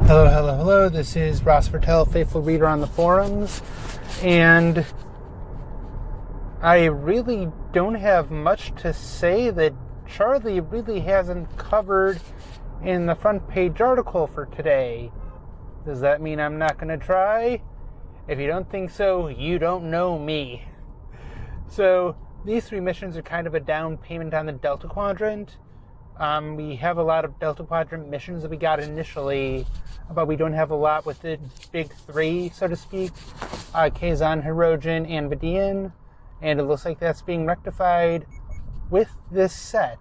Hello, hello, hello. This is Ross Vertel, faithful reader on the forums, and I really don't have much to say that Charlie really hasn't covered in the front page article for today. Does that mean I'm not going to try? If you don't think so, you don't know me. So, these three missions are kind of a down payment on the Delta Quadrant. We have a lot of Delta Quadrant missions that we got initially, but we don't have a lot with the big three, so to speak. Kazan, Hirogen, and Vidian. And it looks like that's being rectified with this set.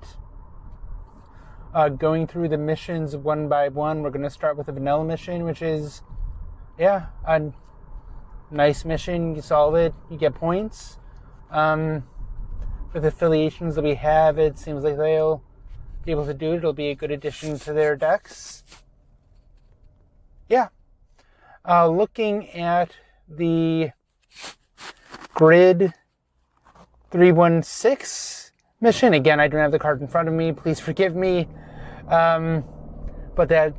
Going through the missions one by one, we're going to start with the vanilla mission, which is, a nice mission. You solve it, you get points. With affiliations that we have, it seems like they'll be able to do it. It'll be a good addition to their decks. Looking at the Grid 316 mission. Again, I don't have the card in front of me. Please forgive me. But that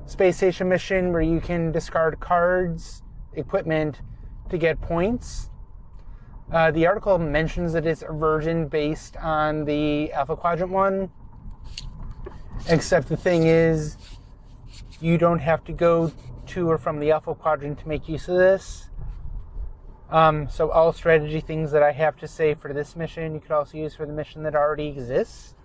space station mission where you can discard cards, equipment to get points. The article mentions that it's a version based on the Alpha Quadrant one. Except the thing is, you don't have to go to or from the Alpha Quadrant to make use of this. So all strategy things that I have to say for this mission, you could also use for the mission that already exists.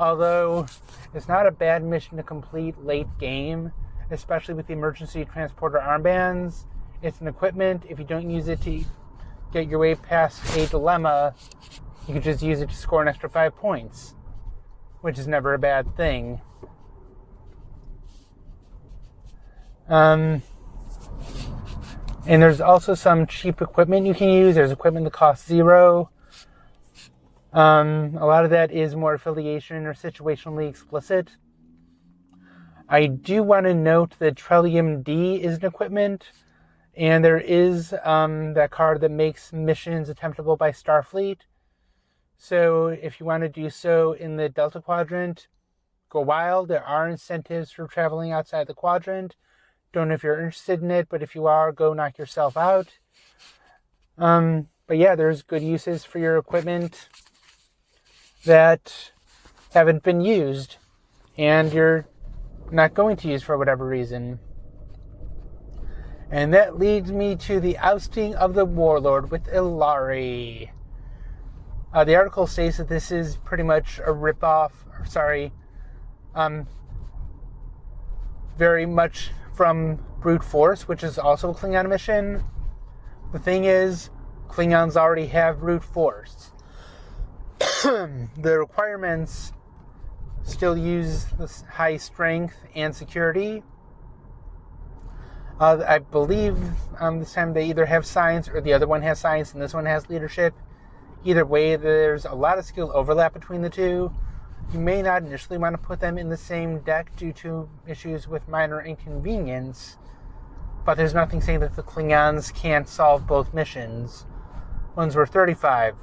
Although, it's not a bad mission to complete late game, especially with the emergency transporter armbands. It's an equipment. If you don't use it to get your way past a dilemma, you can just use it to score an extra 5 points, which is never a bad thing. And there's also some cheap equipment you can use. There's equipment that costs 0. A lot of that is more affiliation or situationally explicit. I do want to note that Trillium D is an equipment, and there is that card that makes missions attemptable by Starfleet. So if you want to do so in the Delta Quadrant, go wild. There are incentives for traveling outside the quadrant. Don't know if you're interested in it, but if you are, go knock yourself out. But yeah, there's good uses for your equipment that haven't been used and you're not going to use for whatever reason. And that leads me to the ousting of the Warlord with Ilari. The article states that this is pretty much a ripoff, very much from Brute Force, which is also a Klingon mission. The thing is, Klingons already have Brute Force. The requirements still use this high strength and security. I believe this time they either have science or the other one has science and this one has leadership. Either way, there's a lot of skill overlap between the two. You may not initially want to put them in the same deck due to issues with minor inconvenience, but there's nothing saying that the Klingons can't solve both missions. One's worth 35,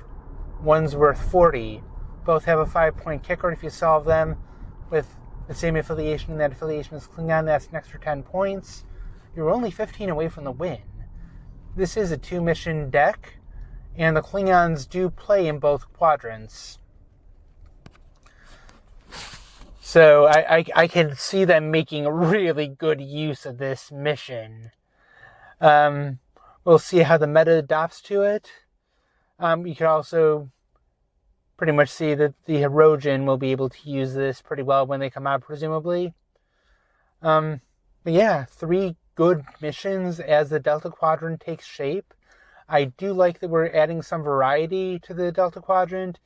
one's worth 40. Both have a 5-point kicker. If you solve them with the same affiliation, and that affiliation is Klingon, that's an extra 10 points. You're only 15 away from the win. This is a 2-mission deck, and the Klingons do play in both quadrants. So I can see them making really good use of this mission. We'll see how the meta adopts to it. You can also pretty much see that the Hirogen will be able to use this pretty well when they come out, presumably. But yeah, 3 good missions as the Delta Quadrant takes shape. I do like that we're adding some variety to the Delta Quadrant.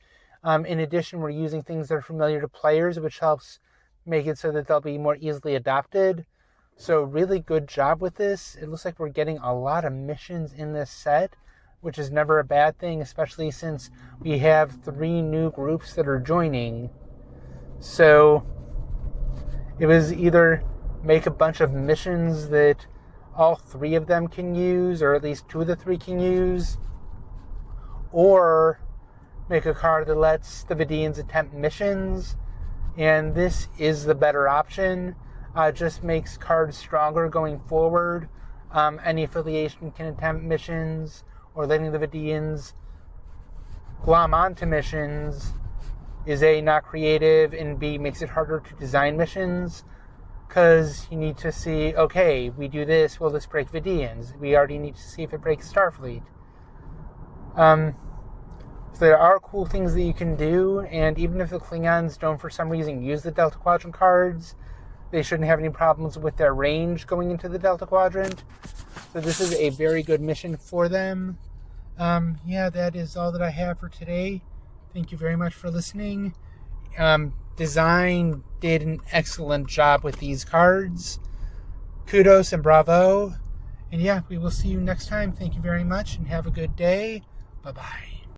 In addition, we're using things that are familiar to players, which helps make it so that they'll be more easily adopted. So really good job with this. It looks like we're getting a lot of missions in this set, which is never a bad thing, especially since we have 3 new groups that are joining. So it was either make a bunch of missions that all 3 of them can use, or at least 2 of the 3 can use, or make a card that lets the Vidians attempt missions, and this is the better option. just makes cards stronger going forward. Any affiliation can attempt missions, or letting the Vidians glom onto missions is A, not creative, and B, makes it harder to design missions, because you need to see, okay, we do this, will this break Vidians? We already need to see if it breaks Starfleet. So there are cool things that you can do, and even if the Klingons don't for some reason use the Delta Quadrant cards, they shouldn't have any problems with their range going into the Delta Quadrant. So this is a very good mission for them. Yeah, that is all that I have for today. Thank you very much for listening. Design did an excellent job with these cards. Kudos and bravo. And yeah, we will see you next time. Thank you very much and have a good day. Bye-bye.